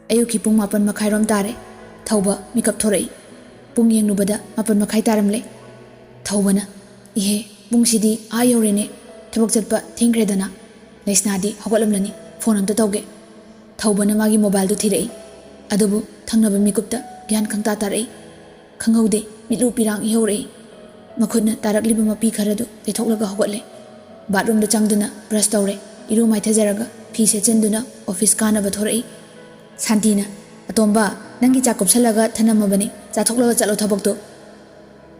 Ayuki pung mapan makai rom tare. Thauba mikap thorai. Pung yang nubada mapan makai taram le. Thaubana. Ihe pung sidi ayaw rene. Tabak jatpa thingkre dana. Lesna di hawalam lani. Phone amta tauge. Thaubana magi mobile du thirai. Adubu thangnaba mikupta gyan khangta tarai. Khangaude mitlu pirang ihau rei. Makhutna tarak liba mapi kharadu lethoklaga hawale. Bathroom da changduna brush tawre. Iru mai thajaraga fi sechenduna office kana ba thorai. Santina atomba nangi chakop salaga thanamabani chathokla chalo thabak to.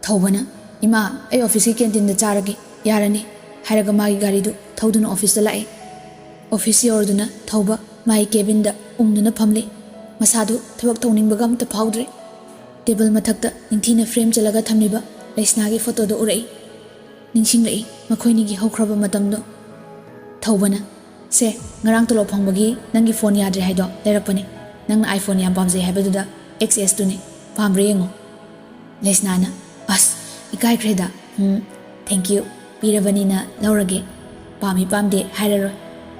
Thaubana ima ai office ki canteen da charagi yarani hairaga magi gari du thauduna office da lai. Office yorduna thauba mai cabin da umduna phamli. Masadu thabak thoningbaga amta phawdre. Table mathakta ningthina frame chalaga thamliba Lesna gi photo do urai. Ningsing lai makhoini gi hokraba matam do. Thaubana se ngarang tolo phangbagi nangi phone yadre haido lerakpani. Nang iPhone yam pamjai haibaduda XS tu ni pamre yengo. Lesna na as ikai kreda. Thank you. Pirabani na laurage. Pami pamde hairaro.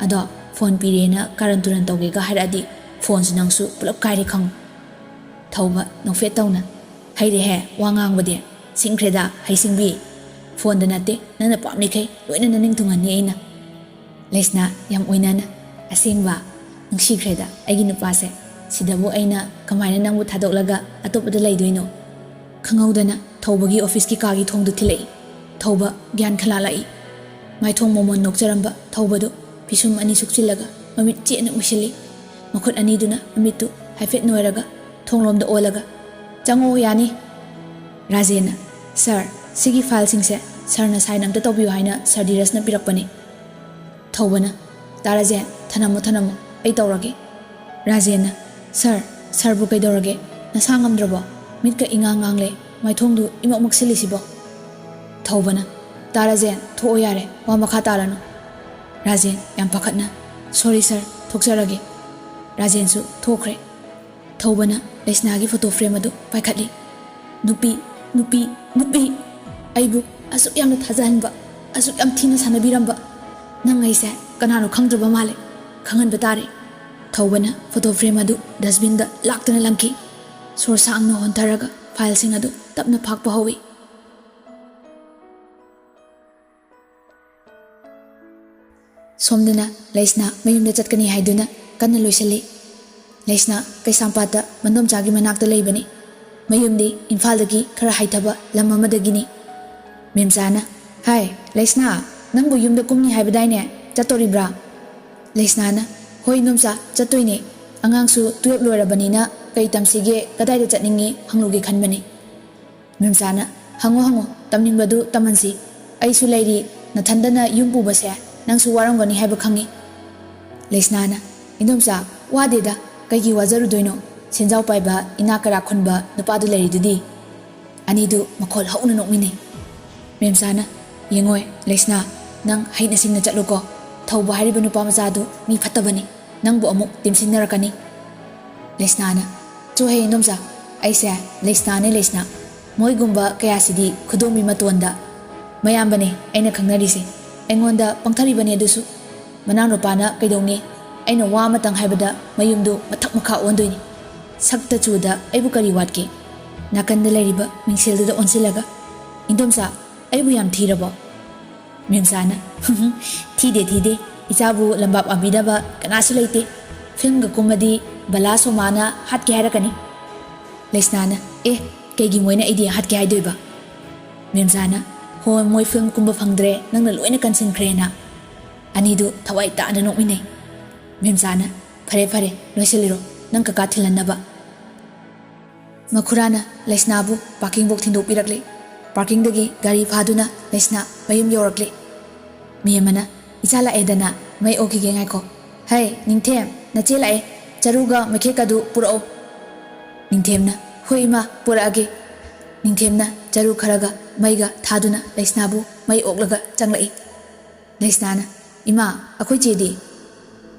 Ado phone pire na karan turan tawge ga hairadi phone sinangsu pulap kairi khang. Thauba nongfet tawna. Haire he wangang bade. Singkreda hay singbi. Phone da nate nana pamni kay loina na ning tungan ni aina. Lesna yam oinana asingba nungsikreda aigi nupase sidabu aina kamaina nangbu thadoklaga atopada laidoino. Khangaudana Thaubagi office ki kagi thongdu thilai. Thauba gyan khala lai. Mai thong momon nokjaramba Thaubadu pisum ani sukchilaga mamit chena usili. Makhut ani duna mamitu haifet noiraga thonglomda olaga. Chango yani. Rajena sir sigi file singse sir na sign amta tawbiyo haina sir diras na pirakpani. Thaubana tarajen thanamu ai tawrage. Rajena sir bu kai dawrage na sangamdrabo mitka ingangang le mai thongdu imok maksili sibo. Thaubana tarajen tho yare wa makha tarano. Rajen yam pakhatna sorry sir thokjarage. Rajen su thokre. Thaubana Lesna gi photo frame adu paikhatli. Nupi aibu asuk yamna thajahanba asuk yam thina sanabiramba nangai se kanano khangdraba male khangan batare. Thaubana photo frame adu dustbin da laktana lamki sor sangna hontaraga file sing adu tapna phakpa howi. Somdana Lesna mayumda chatkani haiduna kanna loisali. Lesna kaisampata mandom chagi manakta leibani. Mayumdi Imphaldagi khara haithaba lam amadagini. Memsana hai Lesna nangbu yumda kumni haibadaine chatoribra. Lesna na hoi nomsa chatoine angangsu 12 loirabanina kai tamsige kadaida chatningi hanglugi khanbani. Memsana hango tamningbadu tamansi aisu leiri nathandana yumpu base nangsu warangani haiba khangi. Lesna na indomsa wadeda kaigi wajarudoino Senjau paiba inakara khunba nupadu leridudi anidu makhol hauna nokmini. Memsana yengoi Lesna nang haina singna chatluko thauba hariba nupa majadu mi phatabani nangbu amuk timsinnarakani. Lesna na chohe indomsa aise Lesna moi gumba kayasidi khudomi matonda mayambane aina khangnarise engonda pangtharibani adusu manang rupana kaidongni aina wa matang haibada mayumdu mathak makha ondoini. Sakta chuda aibu kari watke nakanda leriba mingselda onsilaga indomsa aibu yam thirabo. Memsana thide ichabu lambap abidaba kanasu leite film ga kumadi bala somana hat ke harakani. Lesna kaigi moina idea hat ke haidoiba. Memsana ho moi film kumba phangdre nangna loina kansin khrena anidu thawai ta na nokmine. Memsana phare loiseliro nang kaka thilanaba. Makhurana Lesna bu parking bok thindok pirakle. Parking dagi gari phaduna Lesna mayum yorakle. Miyamana ichala edana mai oki gengai ko. Hai ningthem na chela charuga makhe kadu purao. Ningthemna hoima purage. Ningthemna charu kharaga maiga thaduna Lesna bu mai oklaga changlai. Lesna na ima akhoi chedi.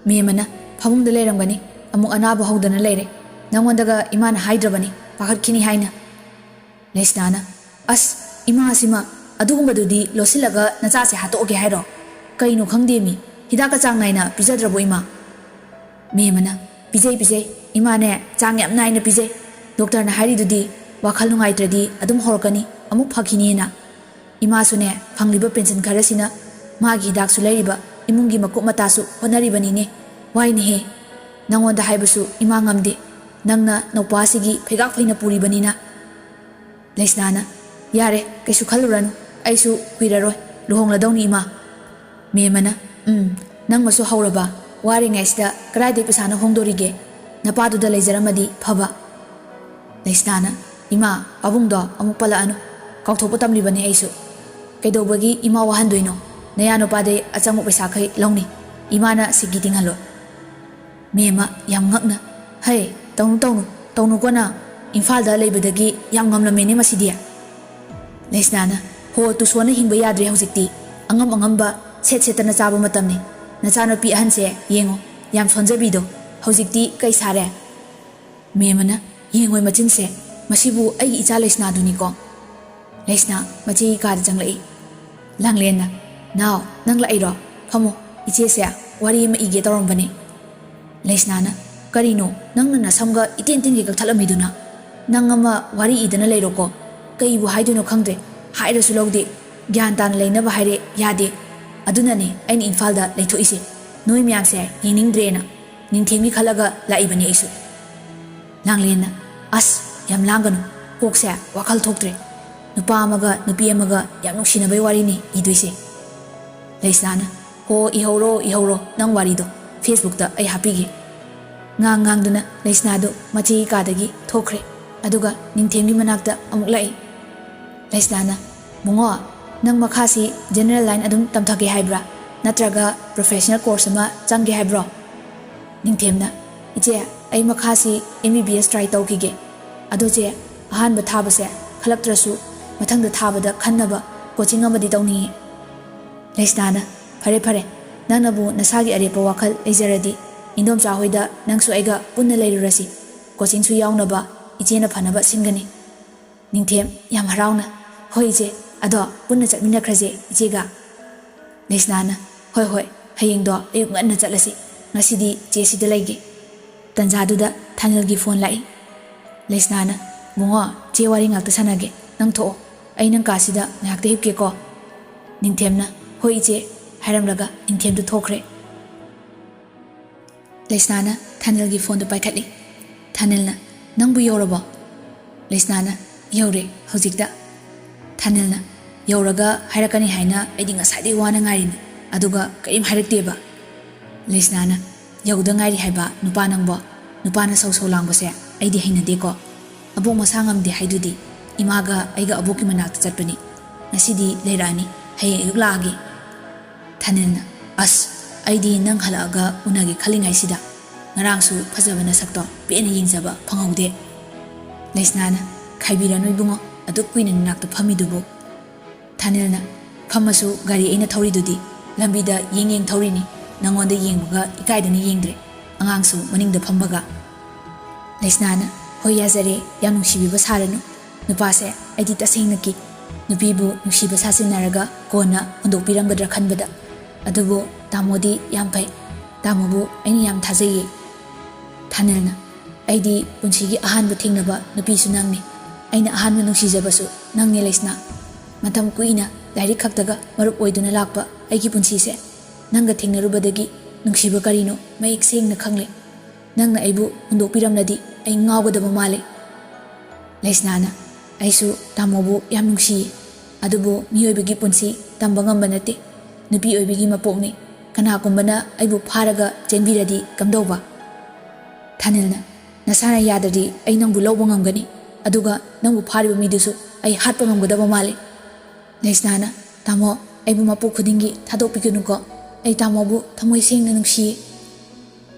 Miyamana phamung da leirangani amuk anabu haudana leire. Nangondaga imana haidrabani pakhat kini haina. Lesna na as ima sima adugumbadudi losilaga nacha se hatoge hairo kaino khangde mi hidaka chang naina pijadrabo ima. Memana Pijay imane chang yam naina pijay doctor na hari dudi wakhal nungai tradi adum horkani amuk phakini na ima sune phangliba pension kharasina magi dak su leiriba imungi makuk mata su honari bani ne wai ne he nangon da haibasu ima ngamde nangna nokpa sigi phegak phaina puri bani na Lesnana yare kaisu khaluranu aisu kuiraroi luhong ladongni ima me mana nang masu hauraba wari ngaisda krai de pisana hongdorige napadu da leijaramadi phaba Lesnana ima abungdo amuk pala anu kauthopa tamli bani aisu kaidobagi ima wahandoino nayano pade achamu paisa khai longni imana sigi dinghalo mema yam ngakna hey tawnu kona imphal da leibadagi yam ngamlamene masidia Lesnana ho tu sona hingba yadre hojikti angamba set setana chaba matamni nachano pi ahanse yengo yam sonjabido hojikti kai sare memana yengoi machinse masibu ai icha Lesna duni ko Lesna machi kar janglai langlena now nang lai ro phamo iche se wari ma ige tawrong bani Lesnana karino nangna nasamga iten ge gakhalamiduna nangama wari idana leiro ko kai bu haiduno khangde haira su logde gyan tan leina ba haire yade aduna ne ain infal da leitho ise noi myam se yining drena ningthemi khalaga lai bani isu langlena as yam langano kokse wakal thoktre nupa amaga nupi amaga yam nuksina bai wari ni iduise Lesnana ho ihoro nang wari do Facebook da ai hapige ngang duna Lesna do machi ka dagi thokre aduga ningthemi manakta amuk lai Lesnana mungo nang makhasi general line adum tamthake haibra natraga professional course ama changge haibro ningthemna iche ai makhasi MBBS try tawkige adoje ahan ba thabase khalaktrasu mathang da thabada khannaba coaching amadi tawni Lesnana phare nanabu nasagi arepa wakhal lejaradi indom chahoida nangsu aiga punna leirurasi coaching su yawnaba ichena phanaba singani ningthem yam harauna hoi je ado punna chatmina khraje ichega Lesnana hoi hayeng do ayuk nganna chatlasi ngasidi chesida leige tanjaduda thanalgi phone lai Lesnana mungo che wari ngakta sanage nang tho ai nang kasida ngakte hipke ko ningthemna hoi je haramlaga ningthem du thokre Lesnana thanalgi phone do paikhatli thanelna nangbu yorabo Lesnana yore hojikda thanelna yoraga hairakani haina aidi ngasai wana ngarini aduga kaim hairakteba Lesnana yauda ngairi haiba nupa nangbo nupana sau langbose aidi hainade ko abok masangamde haidudi imaga aiga aboki manakta chatpani ngasidi leirani haye yuglaagi thanelna as aidi nang halaga unagi khalingai sida ngarangsu phajabana sakto pena yingjaba phangaude Lesnana khaibira noibungo adu kuina nakta phamidubu thanelna phamasu gari aina thauridudi lambida yeng thaurini nangonda yengbuga ikaidani yengdre angangsu maningda phambaga Lesnana hoya zare yam nungsibiba saranu nupase aidi tasengna nupibu nungsiba sasinaraga kona hondokpiramgadra khanbada adubu tamodi yam pai tamobu aini yam thajaye thanelna aidi punsigi ahanba thingnaba nupi su nangni aina ahanba nungsijabasu nangni Lesna matam kuina lairi khaktaga marup oiduna lakpa aigi punsi se nanga thingnarubadagi nungsiba karino mayik sengna khangle nangna aibu hondokpiramladi ai ngawgadaba male Lesnana aisu tamobu yam nungsi adubu miyoibagi punsi tamba ngamba nate nupi oibigi mapokni kana kumbana aibu pharaga chenbiradi kamdauba thanelna nasana yadadi ai nangbu lawba ngamgani aduga nangbu phariba midusu ai hatpa ngamgadaba male Lesnana tamo aibu mapu khudingi thadokpignuko ai tamobu thamoi sengna nungsi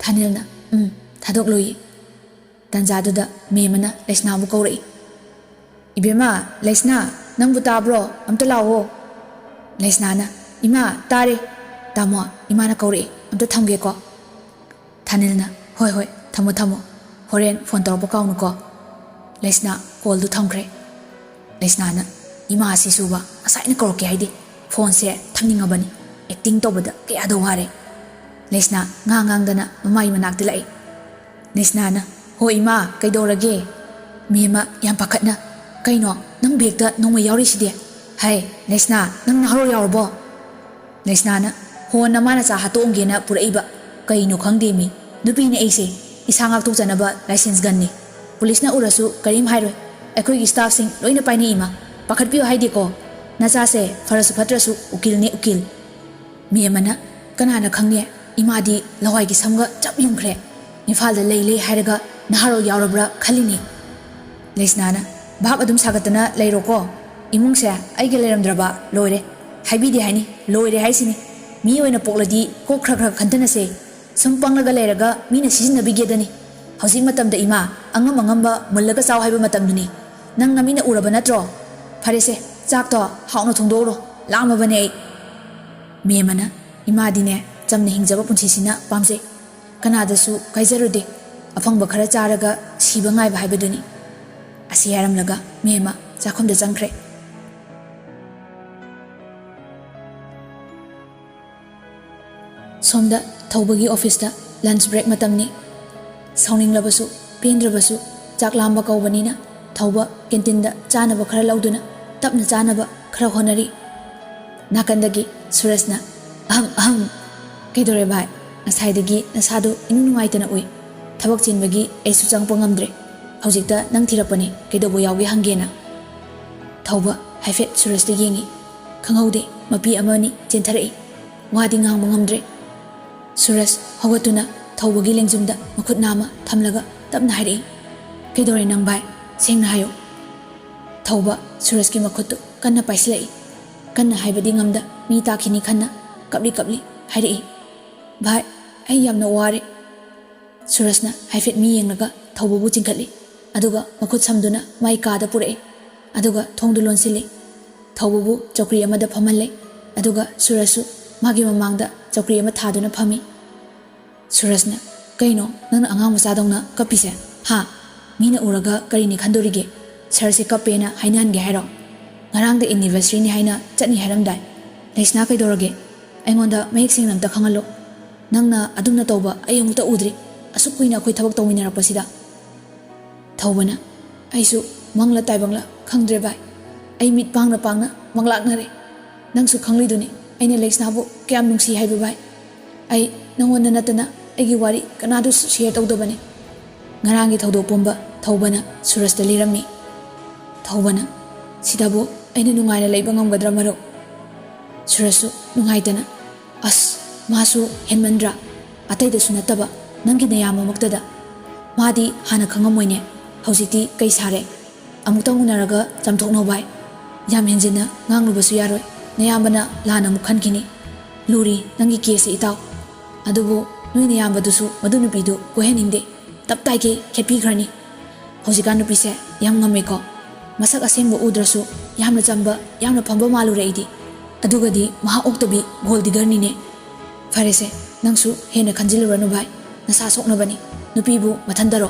thanelna thadokloyi tanjaduda memana Lesnabu kaurai ibema Lesna nangbu tabro amta lawo Lesnana ima tare tamo imana kaurai amta thamge ko thanelna hoi thamo horen phone tawpa kaunu ko Lesna call du thamkre Lesnana ima sisuba asaina korke haidi phone se thamningabani acting tobada kaya do ware Lesna ngang dana mamai manakti lai Lesnana, ho ima, kaidorage. Mima yam pakatna. Kaino, nang begda nong mayawri sidi. Hai, Lesna, nang naharo yawrbo. Lesnana, ho namana sa hatong na puraiba. Kaino khangde mi. Nupi ni aise, isangak tuk janaba license gun ni. Police na urasu karim hairo. Ekoi ki staff sing loina paini ima. Pakat piyo haidi ko. Nasa se farasu fatrasu ukil ni ukil. Miyamana, kanana khangye. Ima di lawai ki samga chap yungkre. Imphal da lei hairaga naharo yawrabra khalini. Lesnana, bahap adum sagatana leiro ko. Imung se aige leiramdraba loire. Haibi di haini, loire haisini. Mi oina pokladi ko khra khantana se. Sumpanglaga leiraga mina sisinabigedani. Hausi matamda ima angam angamba mullaga saw haiba matamduni. Nang namina uraba natro. Farese, chakto hauna thongdoro. Lama bane ai. Miyamana, ima dine jamna hingjaba punsisina pamse. Kanadasu kaizarude. Afangba khara charaga siba ngaiba haibaduni. Asi haramlaga miyama chakhomda changkre. Somda thawbagi office da lunch break matamni. Sauninglabasu, pendrabasu, chak lamba kaubanina, thawba canteen da chanaba khara lauduna, tapna chanaba khara honari. Nakandagi Surasna, aham, kaidore bhai, nasaidagi nasado inunungaitana ui. Thabak chinbagi aisu changpa ngamdre. Haujikta nang thirapani kaidobo yawgi hangena. Thawba haifet Surasda yengi. Khangaude mapi amani chenthari. Wadi ngangba ngamdre. Suras hawatuna thawbagi lengjumda makut nama thamlaga tapna hairi. Kaidore nang bhai, sengna hayo. Thawba Suraski makutu kanna paislai. Kanna haibadi ngamda mi takhini khanna kapli hairi. Bhai, ai yamna ware. Surasna haifet mi yenglaga thawbabu chingkhatli. Aduga makut samduna mai kada purai. Aduga thongdu lonsili. Thawbabu chokri amada phamalle. Aduga Surasu magi mamangda chokri ama thaduna phami. Surasna, kaino nang angang masadongna kapise. Ha, mina uraga karini khandorige. Sarse kapena hainange hairo. Ngarangda anniversary ni haina chatni hairamdai. Lesna kaidorage. Aingonda mayek singnam ta khangalo. Nangna adumna tawba ayamukta udri. Asuk kuina khoi thabak tawminarapasida. Thawbana, aisu mangla taibangla khangdre bai. Ai mit pangna manglaknare. Nangsu khangliduni. Aine Lesnabu kayam nungsi haibu bai. Ai nangona natana aigi wari kanadu share tawdobani. Ngarangi thawdo pomba Thawbana Surasda lirammi. Thawbana, sidabu aine nungaina leiba ngamgadra maro. Surasu nungaitana. As masu henmandra. Ataida sunataba nangi nayama maktada. Madi hana khangamoine. Hausiti kai sare. Amutang unaraga jamthokno bai. Yam henjina nganglubasu yaroi. Nayambana lana mukhankini. Luri nangi kesi itaw. Adubu nui nayambadusu madunupidu koheningde. Taptai ke kepi khrani. Hausikan nupise yam ngameko. Masak asengba udrasu yamna chamba yamna phamba malu reidi. Adugadi maha oktabi gold digger nine. Farese nangsu hena khanjiluranu bai. Nasa soknabani. Nupibu mathandaro.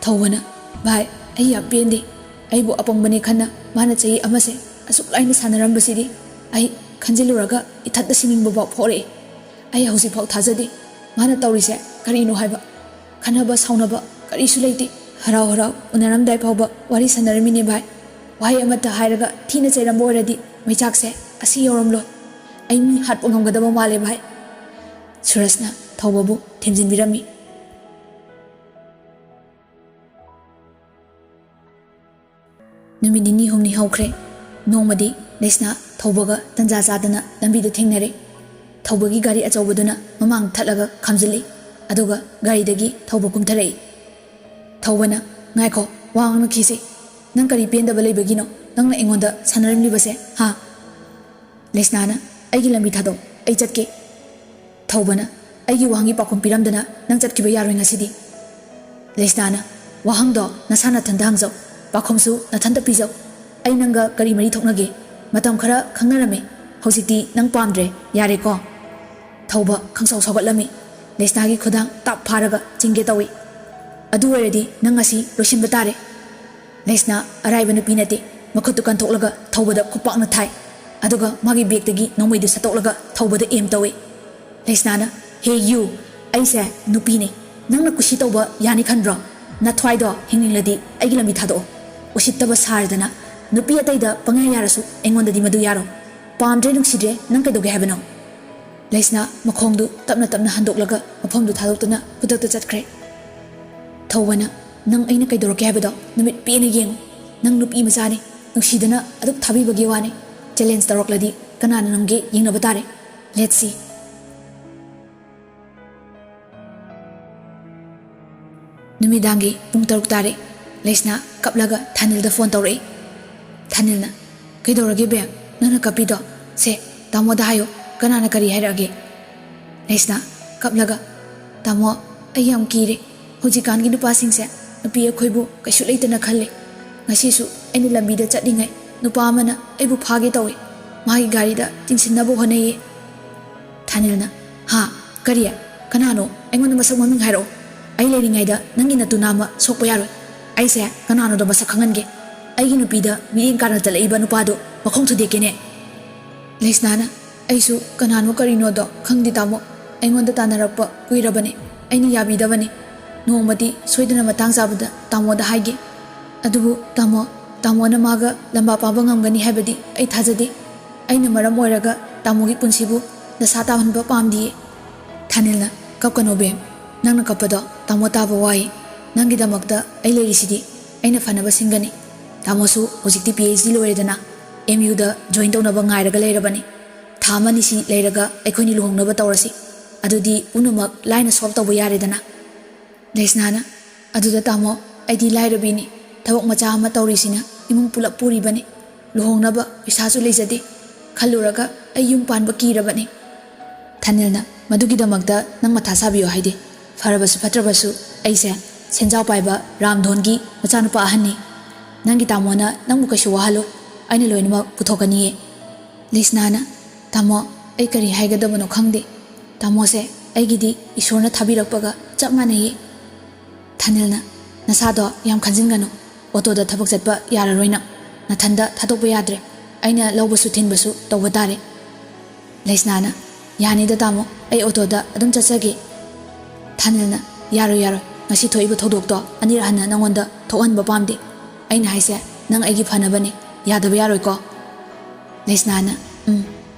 Thawbana, bai, ai yam pendi. Aibu apangbani khanna mana chahi amase asuk laina sanarambasidi. Ai khanjiluraga ithatta siningba baw phore. Ai hausi phau thajadi. Mana tawrise karino haiba. Khanaba saunaba karisu leiti. Harau unaramdai phauba wari sanaramine bai. Wahai amata hairaga thina chairambo oradi maichakse asi yoramlo. Ai mi hatpa ngamgadaba male bai. Surasna Thawbabu themjinbirami. Numidini humni haukre. Nomadi Lesna Thawbaga tanja chadana lambida thengnare. Thawbagi gari achawbaduna mamang thatlaga khamjili. Aduga garidagi Thawba kumtharai. Thawbana, ngaiko wangna khisi. Nang kari pendaba leibagino nangna engonda sanaramlibase ha. Lesnana aigi lambi thado ai chatke. Thawbana aigi wangi pakhum piramdana nang chatkiba yaroi ngasidi. Lesnana wahangdo nasana thandangjo pakhumsu nathanda pijo. Ai nanga kari mari thoknage matam khara khangnarame hositi nang pamdre yare ko. Thawba khangsau sawatlami. Lesnagi khudang tap pharaga chingge tawi. Adu oredi nang asi losinba tare. Lesna araiba nupi nate makhutu kantholaga Thawbada khupakna thai. Aduga magi begdagi nongmaidu satolaga Thawbada aim tawi. Lesnana, hey you, aise nupi ne ꯅꯪꯅ ꯀꯨꯁꯤ ꯇꯧꯕ ꯌꯥꯅꯤ ꯈꯟꯕ꯭ꯔꯣ ꯅꯊ꯭ꯋꯥꯏꯗꯣ ꯍꯤꯡꯅꯤꯡꯂꯗꯤ ꯑꯩꯒꯤ ꯂꯝꯕꯤ ꯊꯥꯗꯣꯛꯑꯣ ꯎꯁꯤꯠꯇꯕ ꯁꯥꯔꯗꯅ ꯅꯨꯄꯤ ꯑꯇꯩꯗ ꯄꯪꯌꯥ ꯌꯥꯔꯁꯨ ꯑꯩꯉꯣꯟꯗꯗꯤ ꯃꯗꯨ ꯌꯥꯔꯣ ꯄꯥꯝꯗ꯭ꯔꯦ ꯅꯨꯡꯁꯤꯗ꯭ꯔꯦ ꯅꯪ ꯀꯩꯗꯧꯒꯦ ꯍꯥꯏꯕꯅꯣ ꯂꯩꯁꯅꯥ ꯃꯈꯣꯡꯗꯨ ꯇꯞꯅ ꯇꯞꯅ ꯍꯟꯗꯣꯛꯂꯒ ꯃꯐꯝꯗꯨ ꯊꯥꯗꯣꯛꯇꯨꯅ ꯈꯨꯗꯛꯇ ꯆꯠꯈ꯭ꯔꯦ ꯊꯧꯕꯅ ꯅꯪ ꯑꯩꯅ ꯀꯩꯗꯧꯔꯛꯀꯦ ꯍꯥꯏꯕꯗꯣ ꯅꯨꯃꯤꯠ ꯄꯦꯅ ꯌꯦꯡꯉꯨ ꯅꯪ ꯅꯨꯄꯤ ꯃꯆꯥꯅꯤ ꯅꯨꯡꯁꯤꯗꯅ ꯑꯗꯨꯛ ꯊꯥꯕꯤꯕꯒꯤ ꯋꯥꯅꯤ ꯆꯦꯂꯦꯟꯖ ꯇꯧꯔꯛꯂꯗꯤ ꯀꯅꯥꯅ ꯉꯝꯒꯦ ꯌꯦꯡꯅꯕ ꯇꯥꯔꯦ ꯂꯦꯠꯁ ꯁꯤ ꯅꯨꯃꯤꯗꯥꯡꯒꯤ ꯄꯨꯡ 6 ꯇꯥꯔꯦ ꯂꯩꯁꯅꯥ ꯀꯞꯂꯒ ꯊꯥꯅꯤꯜꯗ ꯐꯣꯟ ꯇꯧꯔꯛꯏ ꯊꯥꯅꯤꯜꯅ ꯀꯩꯗꯧꯔꯒꯦ ꯕꯦꯝ ꯅꯪꯅ ꯀꯞꯄꯤꯗꯣ ꯁꯦ ꯇꯥꯃꯣꯗ ꯍꯥꯏꯌꯣ ꯀꯅꯥꯅ ꯀꯔꯤ ꯍꯥꯏꯔꯛꯑꯒꯦ ꯂꯩꯁꯅꯥ ꯀꯞꯂꯒ ꯇꯥꯃꯣ ꯑꯩ ꯌꯥꯝ ꯀꯤꯔꯦ ꯍꯧꯖꯤꯛꯀꯥꯟꯒꯤ ꯅꯨꯄꯥꯁꯤꯡꯁꯦ ꯅꯨꯄꯤ ꯑꯩꯈꯣꯏꯕꯨ ꯀꯩꯁꯨ ꯂꯩꯇꯅ ꯈꯜꯂꯦ ꯉꯁꯤꯁꯨ ꯑꯩꯅ ꯂꯝꯕꯤꯗ ꯆꯠꯂꯤꯉꯩ ꯅꯨꯄꯥ ꯑꯃꯅ ꯑꯩꯕꯨ ꯐꯥꯒꯦ ꯇꯧꯏ ꯃꯥꯒꯤ ꯒꯥꯔꯤꯗ ꯆꯤꯡꯁꯤꯟꯅꯕ ꯍꯣꯠꯅꯩꯌꯦ ꯊꯥꯅꯤꯜꯅ ꯍꯥ ꯀꯔꯤ ꯀꯅꯥꯅꯣ ꯑꯩꯉꯣꯟꯗ ꯃꯁꯛ ꯃꯃꯤꯡ ꯍꯥꯏꯔꯛꯑꯣ ꯑꯩ ꯂꯩꯔꯤꯉꯩꯗ ꯅꯪꯒꯤ ꯅꯇꯨ ꯅꯥꯝꯃ ꯁꯣꯛꯄ ꯌꯥꯔꯣꯏ ꯑꯩꯁꯦ ꯀꯅꯥꯅꯣꯗꯣ ꯃꯁꯛ ꯈꯪꯍꯟꯒꯦ ꯑꯩꯒꯤ ꯅꯨꯄꯤꯗ ꯃꯤꯠꯌꯦꯡ ꯀꯥꯔꯛꯇꯂꯛꯏꯕ ꯅꯨꯄꯥꯗꯣ ꯃꯈꯣꯡ ꯊꯨꯗꯦꯛꯀꯦꯅꯦ ꯂꯩꯁꯅꯥꯅ ꯑꯩꯁꯨ ꯀꯅꯥꯅꯣ ꯀꯔꯤꯅꯣꯗꯣ ꯈꯪꯗꯦ ꯇꯥꯃꯣ ꯑꯩꯉꯣꯟꯗ ꯇꯥꯟꯅꯔꯛꯄ ꯀꯨꯏꯔꯕꯅꯤ ꯑꯩꯅ ꯌꯥꯕꯤꯗꯕꯅꯤ ꯅꯣꯡꯃꯗꯤ ꯁꯣꯏꯗꯅ ꯃꯇꯥꯡ ꯆꯥꯕꯗ ꯇꯥꯃꯣꯗ ꯍꯥꯏꯒꯦ ꯑꯗꯨꯕꯨ ꯇꯥꯃꯣꯅ ꯃꯥꯒ ꯂꯝꯕꯥ ꯄꯥꯕ ꯉꯝꯒꯅꯤ ꯍꯥꯏꯕꯗꯤ ꯑꯩ ꯊꯥꯖꯗꯦ ꯑꯩꯅ ꯃꯔꯝ ꯑꯣꯏꯔꯒ ꯇꯥꯃꯣꯒꯤ ꯄꯨꯟꯁꯤꯕꯨ ꯗꯁꯥ ꯇꯥꯍꯟꯕ ꯄꯥꯝꯗꯤꯌꯦ ꯊꯥꯅꯤꯜꯅ ꯀꯞꯀꯅꯣ ꯕꯦꯝ ꯅꯪꯅ ꯀꯞꯄꯗꯣ ꯇꯥꯃꯣ ꯇꯥꯕ ꯋꯥꯏ ꯅꯪꯒꯤꯗꯃꯛꯇ ꯑꯩ ꯂꯩꯔꯤꯁꯤꯗꯤ ꯑꯩꯅ ꯐꯅꯕ ꯁꯤꯟꯒꯅꯤ ꯇꯥꯃꯣꯁꯨ ꯍꯧꯖꯤꯛꯇꯤ PhD ꯂꯣꯏꯔꯦꯗꯅ MUꯗ ꯖꯣꯏꯟ ꯇꯧꯅꯕ ꯉꯥꯏꯔꯒ ꯂꯩꯔꯕꯅꯤ ꯊꯥ ꯑꯃꯅꯤꯁꯤ ꯂꯩꯔꯒ ꯑꯩꯈꯣꯏꯅꯤ ꯂꯨꯍꯣꯡꯅꯕ ꯇꯧꯔꯁꯤ ꯑꯗꯨꯗꯤ ꯄꯨꯝꯅꯃꯛ ꯂꯥꯏꯅ ꯁꯣꯜꯕ ꯇꯧꯕ ꯌꯥꯔꯦꯗꯅ ꯂꯩꯁꯅꯥꯅ ꯑꯗꯨꯗ ꯇꯥꯃꯣ ꯑꯩꯗꯤ ꯂꯥꯏꯔꯕꯤꯅꯤ ꯊꯕꯛ ꯃꯆꯥ ꯑꯃ ꯇꯧꯔꯤꯁꯤꯅ ꯏꯃꯨꯡ ꯄꯨꯂꯞ ꯄꯨꯔꯤꯕꯅꯤ ꯂꯨꯍꯣꯡꯅꯕ ꯄꯩꯁꯥꯁꯨ ꯂꯩꯖꯗꯦ ꯈꯜꯂꯨꯔꯒ ꯑꯩ ꯌꯨꯝ ꯄꯥꯟꯕ ꯀꯤꯔꯕꯅꯤ ꯊꯥꯅꯤꯜꯅ ꯃꯗꯨꯒꯤꯗꯃꯛꯇ ꯅꯪ ꯃꯊꯥ ꯁꯥꯕꯤꯌꯣ ꯍꯥꯏꯗꯦ ꯐꯔꯕꯁꯨ ꯐꯠꯇ꯭ꯔꯕꯁꯨ ꯑꯩꯁꯦ ꯁꯦꯟꯖꯥꯎ ꯄꯥꯏꯕ ꯔꯥꯝꯙꯣꯟꯒꯤ ꯃꯆꯥꯅꯨꯄꯥ ꯑꯍꯟꯅꯤ ꯅꯪꯒꯤ ꯇꯥꯃꯣꯅ ꯅꯪꯕꯨ ꯀꯩꯁꯨ ꯋꯥꯍꯜꯂꯣꯏ ꯑꯩꯅ ꯂꯣꯏꯅꯃꯛ ꯄꯨꯊꯣꯛꯀꯅꯤꯌꯦ ꯂꯩꯁꯅꯥꯅ ꯇꯥꯃꯣ ꯑꯩ ꯀꯔꯤ ꯍꯥꯏꯒꯗꯕꯅꯣ ꯈꯪꯗꯦ ꯇꯥꯃꯣꯁꯦ ꯑꯩꯒꯤꯗꯤ ꯏꯁꯣꯔꯅ ꯊꯥꯕꯤꯔꯛꯄꯒ ꯆꯞ ꯃꯥꯟꯅꯩꯌꯦ ꯊꯥꯅꯤꯜꯅ ꯅꯁꯥꯗꯣ ꯌꯥꯝ ꯈꯟꯖꯤꯟꯒꯅꯨ ꯑꯣꯇꯣꯗ ꯊꯕꯛ ꯆꯠꯄ ꯌꯥꯔꯔꯣꯏ ꯅꯪ ꯅꯊꯟꯗ ꯊꯥꯗꯣꯛꯄ ꯌꯥꯗ꯭ꯔꯦ ꯑꯩꯅ ꯂꯧꯕꯁꯨ ꯊꯤꯟꯕꯁꯨ ꯇꯧꯕ ꯇꯥꯔꯦ ꯂꯩꯁꯅꯥꯅ ꯌꯥꯅꯤꯗ ꯇꯥꯃꯣ ꯑꯩ ꯑꯣꯇꯣꯗ ꯑꯗꯨꯝ ꯆꯠꯆꯒꯦ ꯊꯥꯅꯤꯜꯅ ꯌꯥꯔꯣꯏ ꯉꯁꯤ ꯊꯣꯛꯏꯕ ꯊꯧꯗꯣꯛꯇꯣ ꯑꯅꯤꯔꯛ ꯍꯟꯅ ꯅꯪꯉꯣꯟꯗ ꯊꯣꯛꯍꯟꯕ ꯄꯥꯝꯗꯦ ꯑꯩꯅ ꯍꯥꯏꯁꯦ ꯅꯪ ꯑꯩꯒꯤ ꯐꯅꯕꯅꯤ ꯌꯥꯗꯕ ꯌꯥꯔꯣꯏꯀꯣ ꯂꯩꯁꯅꯥꯅ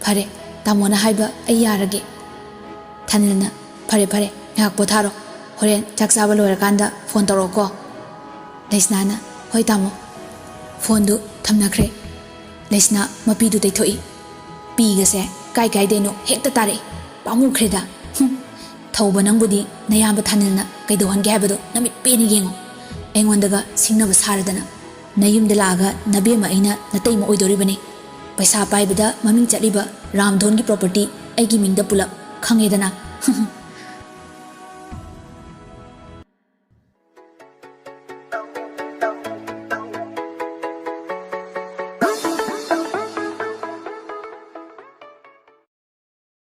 ꯐꯔꯦ ꯇꯥꯃꯣꯅ ꯍꯥꯏꯕ ꯑꯩ ꯌꯥꯔꯒꯦ ꯊꯥꯅꯤꯜꯅ ꯐꯔꯦ ꯉꯥꯏꯍꯥꯛ ꯄꯣꯊꯥꯔꯣ ꯍꯣꯔꯦꯟ ꯆꯥꯛ ꯆꯥꯕ ꯂꯣꯏꯔꯀꯥꯟꯗ ꯐꯣꯟ ꯇꯧꯔꯛꯑꯣꯀꯣ ꯂꯩꯁꯅꯥꯅ ꯍꯣꯏ ꯇꯥꯃꯣ ꯐꯣꯟꯗꯨ ꯊꯝꯅꯈ꯭ꯔꯦ ꯂꯩꯁꯅꯥ ꯃꯄꯤꯗꯨ ꯇꯩꯊꯣꯛꯏ ꯄꯤꯒꯁꯦ ꯀꯥꯏꯗꯩꯅꯣ ꯍꯦꯛꯇ ꯇꯥꯔꯛꯏ ꯄꯥꯝꯃꯨꯈ꯭ꯔꯦꯗ ꯊꯧꯕ ꯅꯪꯕꯨꯗꯤ ꯅꯌꯥꯝꯕ ꯊꯥꯅꯤꯜꯅ ꯀꯩꯗꯧꯍꯟꯒꯦ ꯍꯥꯏꯕꯗꯣ ꯅꯃꯤꯠ ꯄꯦꯅ ꯌꯦꯡꯉꯣ ꯑꯩꯉꯣꯟꯗꯒ ꯁꯤꯡꯅꯕ ꯁꯥꯔꯗꯅ ꯅꯌꯨꯝꯗ ꯂꯥꯛꯑꯒ ꯅꯕꯦꯝꯃ ꯑꯩꯅ ꯅꯇꯩꯃ ꯑꯣꯏꯗꯣꯔꯤꯕꯅꯤ ꯄꯩꯁꯥ ꯄꯥꯏꯕꯗ ꯃꯃꯤꯡ ꯆꯠꯂꯤꯕ ꯔꯥꯝꯙꯣꯟꯒꯤ ꯄ꯭ꯔꯣꯄꯔꯇꯤ ꯑꯩꯒꯤ ꯃꯤꯡꯗ ꯄꯨꯂꯞ ꯈꯪꯉꯦꯗꯅ